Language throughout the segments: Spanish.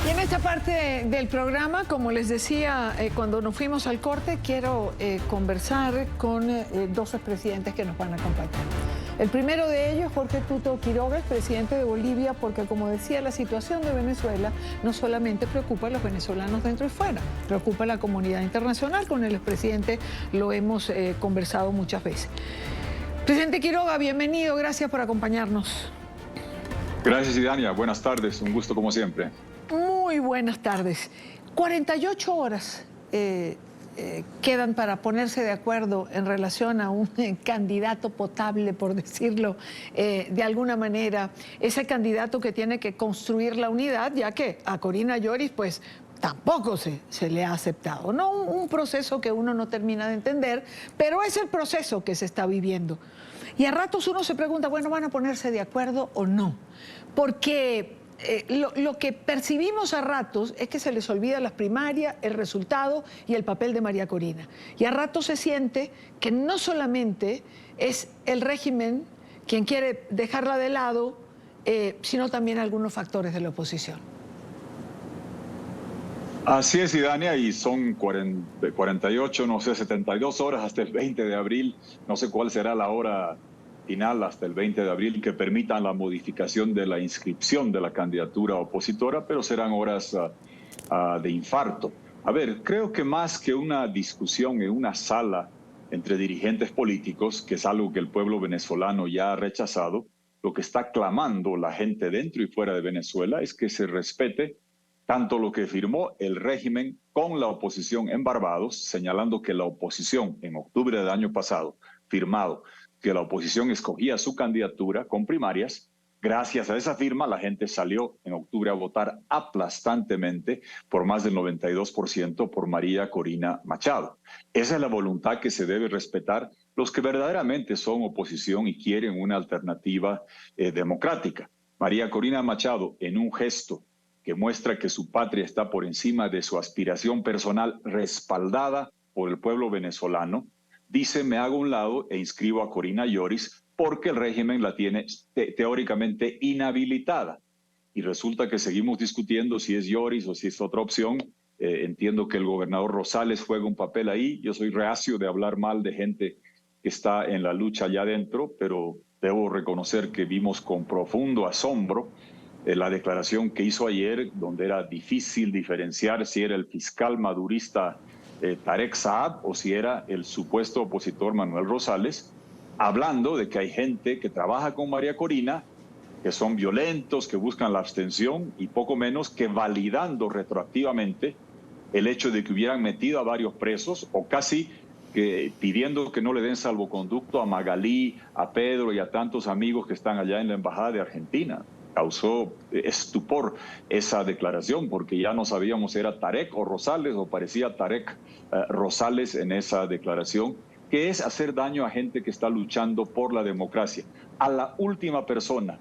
Y en esta parte del programa, como les decía cuando nos fuimos al corte, quiero conversar con dos expresidentes que nos van a acompañar. El primero de ellos, Jorge Tuto Quiroga, presidente de Bolivia, porque como decía, la situación de Venezuela no solamente preocupa a los venezolanos dentro y fuera, preocupa a la comunidad internacional. Con el expresidente lo hemos conversado muchas veces. Presidente Quiroga, bienvenido, gracias por acompañarnos. Gracias, Idania. Buenas tardes, un gusto como siempre. Muy buenas tardes. 48 horas quedan para ponerse de acuerdo en relación a un candidato potable, por decirlo de alguna manera. Ese candidato que tiene que construir la unidad, ya que a Corina Yoris, pues, tampoco se le ha aceptado. No un proceso que uno no termina de entender, pero es el proceso que se está viviendo. Y a ratos uno se pregunta, bueno, ¿van a ponerse de acuerdo o no? Porque lo que percibimos a ratos es que se les olvida las primarias, el resultado y el papel de María Corina. Y a ratos se siente que no solamente es el régimen quien quiere dejarla de lado, sino también algunos factores de la oposición. Así es, Idania, y son 48, no sé, 72 horas hasta el 20 de abril. No sé cuál será la hora final hasta el 20 de abril que permitan la modificación de la inscripción de la candidatura opositora, pero serán horas de infarto. A ver, creo que más que una discusión en una sala entre dirigentes políticos, que es algo que el pueblo venezolano ya ha rechazado, lo que está clamando la gente dentro y fuera de Venezuela es que se respete tanto lo que firmó el régimen con la oposición en Barbados, señalando que la oposición en octubre del año pasado, firmado, que la oposición escogía su candidatura con primarias. Gracias a esa firma, la gente salió en octubre a votar aplastantemente por más del 92% por María Corina Machado. Esa es la voluntad que se debe respetar los que verdaderamente son oposición y quieren una alternativa democrática. María Corina Machado, en un gesto que muestra que su patria está por encima de su aspiración personal respaldada por el pueblo venezolano, dice, me hago a un lado e inscribo a Corina Yoris porque el régimen la tiene teóricamente inhabilitada. Y resulta que seguimos discutiendo si es Yoris o si es otra opción. Entiendo que el gobernador Rosales juega un papel ahí. Yo soy reacio de hablar mal de gente que está en la lucha allá adentro, pero debo reconocer que vimos con profundo asombro la declaración que hizo ayer, donde era difícil diferenciar si era el fiscal madurista Tarek Saab o si era el supuesto opositor Manuel Rosales, hablando de que hay gente que trabaja con María Corina, que son violentos, que buscan la abstención y poco menos que validando retroactivamente el hecho de que hubieran metido a varios presos o casi que pidiendo que no le den salvoconducto a Magalí, a Pedro y a tantos amigos que están allá en la Embajada de Argentina. Causó estupor esa declaración porque ya no sabíamos si era Tarek o Rosales o parecía Tarek Rosales en esa declaración, que es hacer daño a gente que está luchando por la democracia. A la última persona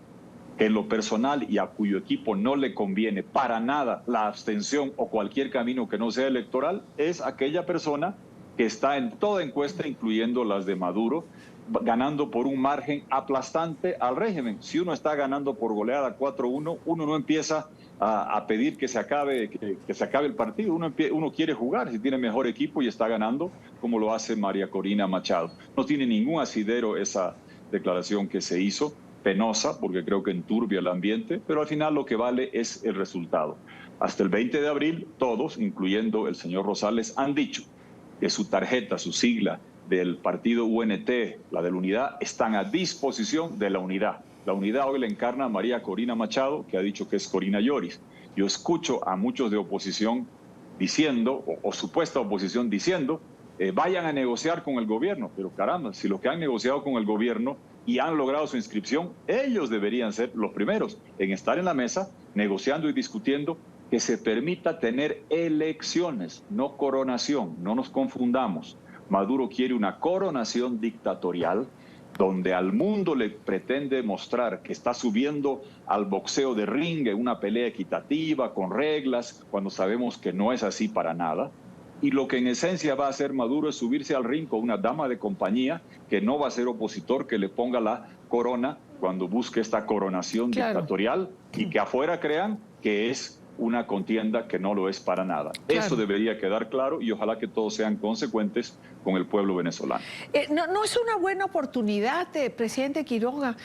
que en lo personal y a cuyo equipo no le conviene para nada la abstención o cualquier camino que no sea electoral es aquella persona que está en toda encuesta, incluyendo las de Maduro, ganando por un margen aplastante al régimen. Si uno está ganando por goleada 4-1, uno no empieza a pedir que se acabe el partido. Uno quiere jugar si tiene mejor equipo y está ganando, como lo hace María Corina Machado. No tiene ningún asidero esa declaración que se hizo, penosa, porque creo que enturbia el ambiente, pero al final lo que vale es el resultado. Hasta el 20 de abril, todos, incluyendo el señor Rosales, han dicho que su tarjeta, su sigla, del partido UNT, la de la Unidad, están a disposición de la Unidad. La Unidad hoy la encarna María Corina Machado, que ha dicho que es Corina Yoris. Yo escucho a muchos de oposición diciendo, o supuesta oposición diciendo, vayan a negociar con el gobierno. Pero caramba, si los que han negociado con el gobierno y han logrado su inscripción, ellos deberían ser los primeros en estar en la mesa, negociando y discutiendo que se permita tener elecciones, no coronación, no nos confundamos. Maduro quiere una coronación dictatorial donde al mundo le pretende mostrar que está subiendo al boxeo de ring en una pelea equitativa, con reglas, cuando sabemos que no es así para nada. Y lo que en esencia va a hacer Maduro es subirse al ring con una dama de compañía que no va a ser opositor, que le ponga la corona cuando busque esta coronación dictatorial y que afuera crean que es una contienda que no lo es para nada. Claro. Eso debería quedar claro y ojalá que todos sean consecuentes con el pueblo venezolano. No es una buena oportunidad, presidente Quiroga.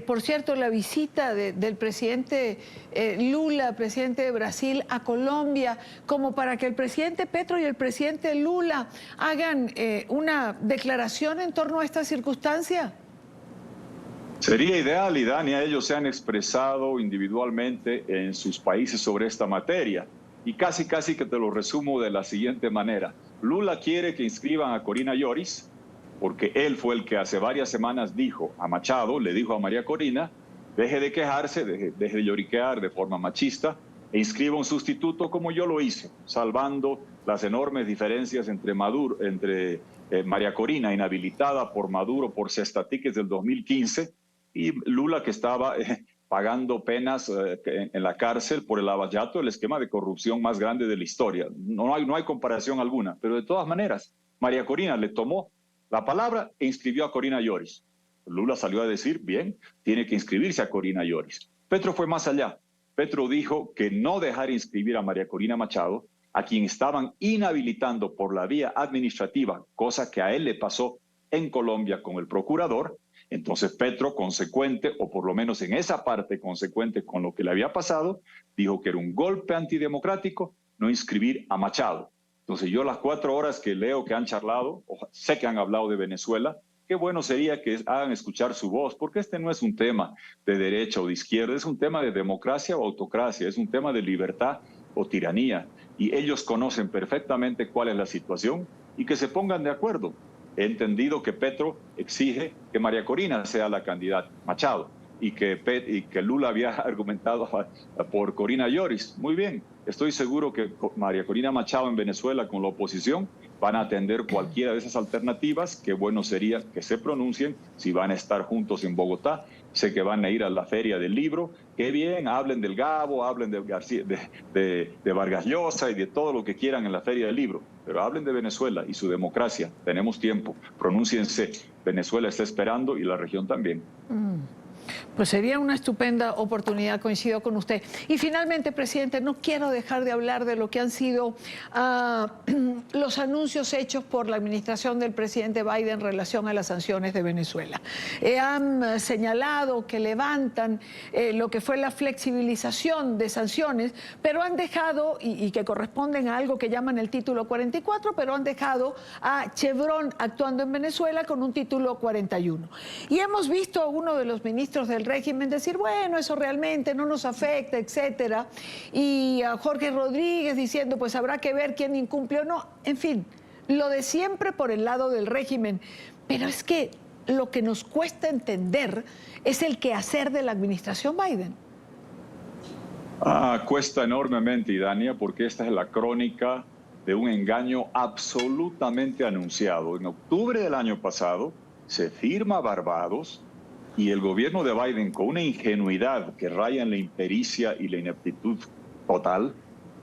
Por cierto, la visita del presidente Lula, presidente de Brasil, a Colombia, como para que el presidente Petro y el presidente Lula hagan una declaración en torno a esta circunstancia. Sería ideal, y Dania, ellos se han expresado individualmente en sus países sobre esta materia. Y casi que te lo resumo de la siguiente manera. Lula quiere que inscriban a Corina Yoris, porque él fue el que hace varias semanas dijo a Machado, le dijo a María Corina, deje de quejarse, deje de lloriquear de forma machista, e inscriba un sustituto como yo lo hice, salvando las enormes diferencias entre María Corina, inhabilitada por Maduro por cestatiques del 2015, y Lula, que estaba pagando penas en la cárcel por el lavallato, el esquema de corrupción más grande de la historia. No hay comparación alguna, pero de todas maneras, María Corina le tomó la palabra e inscribió a Corina Yoris. Lula salió a decir, bien, tiene que inscribirse a Corina Yoris. Petro fue más allá. Petro dijo que no dejar inscribir a María Corina Machado, a quien estaban inhabilitando por la vía administrativa, cosa que a él le pasó en Colombia con el procurador. Entonces Petro, consecuente, o por lo menos en esa parte consecuente con lo que le había pasado, dijo que era un golpe antidemocrático no inscribir a Machado. Entonces yo las 4 horas que leo que han charlado, sé que han hablado de Venezuela, qué bueno sería que hagan escuchar su voz, porque este no es un tema de derecha o de izquierda, es un tema de democracia o autocracia, es un tema de libertad o tiranía. Y ellos conocen perfectamente cuál es la situación y que se pongan de acuerdo. He entendido que Petro exige que María Corina sea la candidata, Machado, y que Lula había argumentado por Corina Yoris. Muy bien, estoy seguro que María Corina Machado en Venezuela con la oposición van a atender cualquiera de esas alternativas. Qué bueno sería que se pronuncien si van a estar juntos en Bogotá. Sé que van a ir a la Feria del Libro. Qué bien, hablen del Gabo, hablen de Vargas Llosa y de todo lo que quieran en la Feria del Libro. Pero hablen de Venezuela y su democracia. Tenemos tiempo. Pronúnciense. Venezuela está esperando y la región también. Pues sería una estupenda oportunidad, coincido con usted. Y finalmente, presidente, no quiero dejar de hablar de lo que han sido los anuncios hechos por la administración del presidente Biden en relación a las sanciones de Venezuela. Han señalado que levantan lo que fue la flexibilización de sanciones, pero han dejado, y que corresponden a algo que llaman el título 44, pero han dejado a Chevron actuando en Venezuela con un título 41. Y hemos visto a uno de los ministros del régimen decir, bueno, eso realmente no nos afecta, etcétera. Y a Jorge Rodríguez diciendo, pues habrá que ver quién incumple o no. En fin, lo de siempre por el lado del régimen. Pero es que lo que nos cuesta entender es el quehacer de la administración Biden. Cuesta enormemente, Idania, porque esta es la crónica de un engaño absolutamente anunciado. En octubre del año pasado se firma Barbados, y el gobierno de Biden, con una ingenuidad que raya en la impericia y la ineptitud total,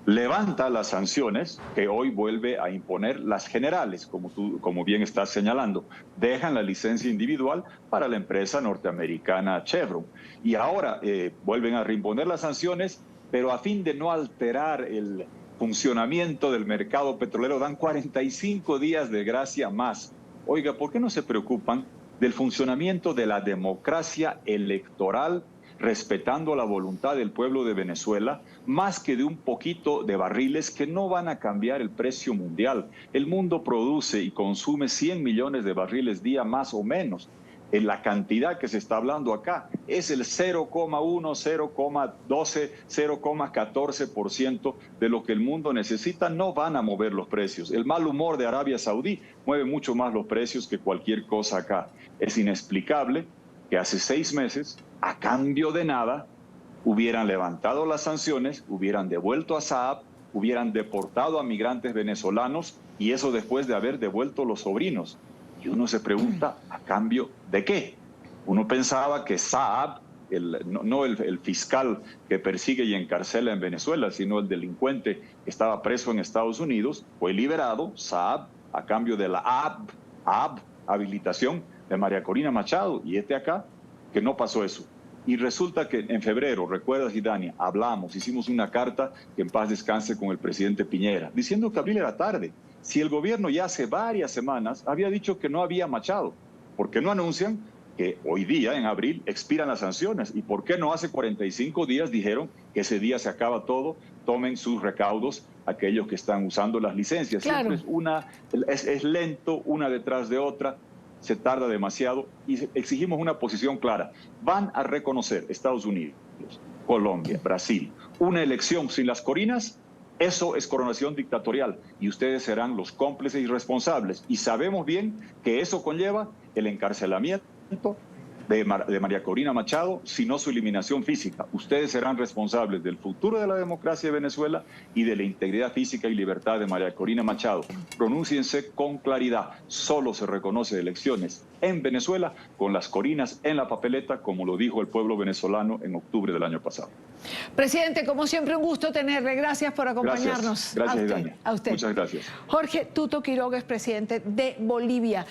levanta las sanciones que hoy vuelve a imponer las generales, como bien estás señalando. Dejan la licencia individual para la empresa norteamericana Chevron. Y ahora vuelven a reimponer las sanciones, pero a fin de no alterar el funcionamiento del mercado petrolero, dan 45 días de gracia más. Oiga, ¿por qué no se preocupan del funcionamiento de la democracia electoral, respetando la voluntad del pueblo de Venezuela, más que de un poquito de barriles que no van a cambiar el precio mundial? El mundo produce y consume 100 millones de barriles día más o menos. En la cantidad que se está hablando acá es el 0,1, 0,12, 0,14% de lo que el mundo necesita. No van a mover los precios. El mal humor de Arabia Saudí mueve mucho más los precios que cualquier cosa acá. Es inexplicable que hace 6 meses, a cambio de nada, hubieran levantado las sanciones, hubieran devuelto a Saab, hubieran deportado a migrantes venezolanos, y eso después de haber devuelto los sobrinos. Y uno se pregunta, ¿a cambio de qué? Uno pensaba que Saab, no el fiscal que persigue y encarcela en Venezuela, sino el delincuente que estaba preso en Estados Unidos, fue liberado, Saab, a cambio de la habilitación de María Corina Machado. Y acá, que no pasó eso. Y resulta que en febrero, recuerdas, Idania, hablamos, hicimos una carta que en paz descanse con el presidente Piñera, diciendo que abril era tarde. Si el gobierno ya hace varias semanas había dicho que no había machado, ¿por qué no anuncian que hoy día, en abril, expiran las sanciones? ¿Y por qué no hace 45 días dijeron que ese día se acaba todo, tomen sus recaudos aquellos que están usando las licencias? Claro. Siempre es lento, una detrás de otra, se tarda demasiado y exigimos una posición clara. Van a reconocer Estados Unidos, Colombia, Brasil, una elección sin las corinas. Eso es coronación dictatorial y ustedes serán los cómplices y responsables. Y sabemos bien que eso conlleva el encarcelamiento de María Corina Machado, sino su eliminación física. Ustedes serán responsables del futuro de la democracia de Venezuela y de la integridad física y libertad de María Corina Machado. Pronúnciense con claridad. Solo se reconoce elecciones en Venezuela con las corinas en la papeleta, como lo dijo el pueblo venezolano en octubre del año pasado. Presidente, como siempre, un gusto tenerle. Gracias por acompañarnos. Gracias, Idania. A usted. Muchas gracias. Jorge Tuto Quiroga es presidente de Bolivia.